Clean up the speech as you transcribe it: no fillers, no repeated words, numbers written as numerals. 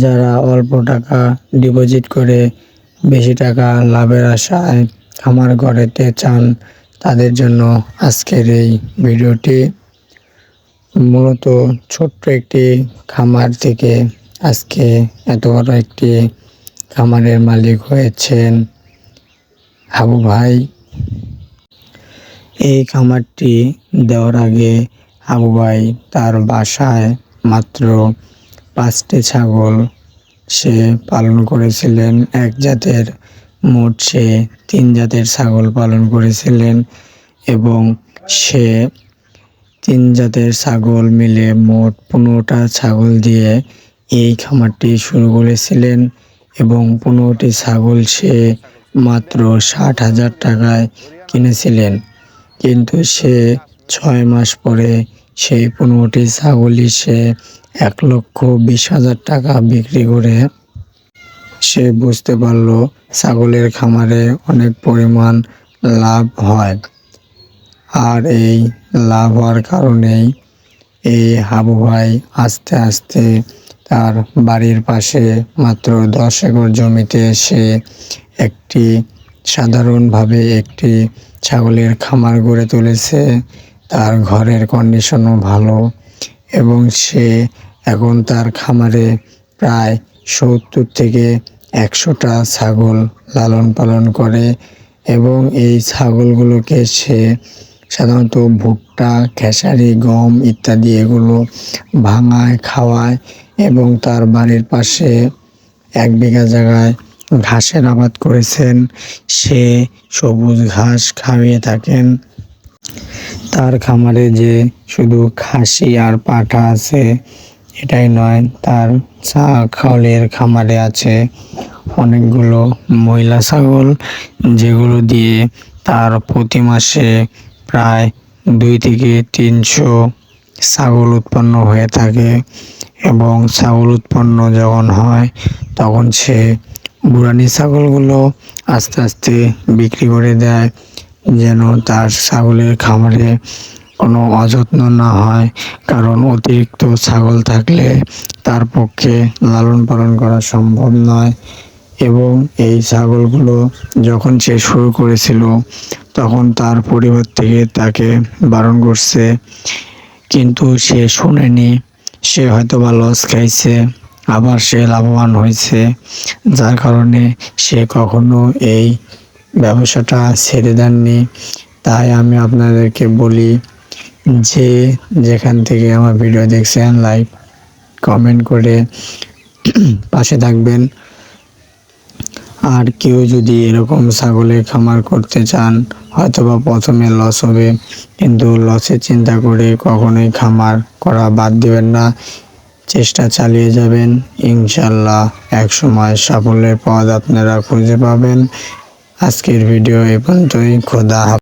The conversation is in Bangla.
যারা অল্প টাকা ডিপোজিট করে বেশি টাকা লাভের আশায় খামার গড়তে চান, তাদের জন্য আজকের এই ভিডিওটি। মূলত ছোট্ট একটি খামার থেকে আজকে এত বড় একটি খামারের মালিক হয়েছেন হাবু ভাই। এই খামারটি দেওয়ার আগে হাবু ভাই তার বাসায় মাত্র 5টি ছাগল সে পালন করেছিলেন। এক জাতের, মোট সে 3 জাতের ছাগল পালন করেছিলেন এবং সে 3 জাতের ছাগল মিলে মোট 15টা ছাগল দিয়ে এই খামারটি শুরু করেছিলেন এবং 15টি ছাগল সে মাত্র 60,000 টাকায় কিনেছিলেন। কিন্তু সে 6 মাস পরে সেই 15টি ছাগলই সে 1,20,000 টাকা বিক্রি করে সে বুঝতে পারল ছাগলের খামারে অনেক পরিমাণ লাভ হয়। আর এই লাভ হওয়ার কারণেই এই হাবু ভাই আস্তে আস্তে তার বাড়ির পাশে মাত্র 10 একর জমিতে সে একটি সাধারণভাবে একটি ছাগলের খামার গড়ে তুলেছে। তার ঘরের কন্ডিশনও ভালো এবং সে এখন তার খামারে প্রায় 70 থেকে 100টা ছাগল লালন পালন করে এবং এই ছাগলগুলোকে সে সাধারণত ভুট্টা, খেসারি, গম ইত্যাদি এগুলো ভাঙায়, খাওয়ায় এবং তার বাড়ির পাশে 1 বিঘা জায়গায় ঘাসের আবাদ করেছেন। সে সবুজ ঘাস খাইয়ে থাকেন। তার খামারে যে শুধু খাসি আর পাঠা আছে এটাই নয়, তার ছাগলের খামারে আছে অনেকগুলো মহিলা ছাগল, যেগুলো দিয়ে তার প্রতি মাসে প্রায় 2 থেকে 300 ছাগল উৎপন্ন হয়ে থাকে এবং ছাগল উৎপন্ন যখন হয় তখন সে বুড়ানি ছাগলগুলো আস্তে আস্তে বিক্রি করে দেয়, যেন তার ছাগলের খামারে কোনো অযত্ন না হয়। কারণ অতিরিক্ত ছাগল থাকলে তার পক্ষে লালন পালন করা সম্ভব নয় এবং এই ছাগলগুলো যখন সে শুরু করেছিল তখন তার পরিবার থেকে তাকে বারণ করছে, কিন্তু সে শুনেনি। সে হয়তো বা লস খাইছে, আবার সে লাভবান হয়েছে, যার কারণে সে কখনো এই ব্যবসাটা ছেড়ে দেননি। তাই আমি আপনাদেরকে বলি যে যেখান থেকে আমার ভিডিও দেখছেন, লাইক কমেন্ট করে পাশে থাকবেন। আর কেউ যদি এরকম ছাগলের খামার করতে চান, হয়তোবা প্রথমে লস হবে, কিন্তু লসের চিন্তা করে কখনোই খামার করা বাদ দিবেন না, চেষ্টা চালিয়ে যাবেন। ইনশাল্লাহ একসময় সাফল্যের পথ আপনারা খুঁজে পাবেন। আজকের ভিডিও এ পর্যন্তই। খোদা হাফেজ।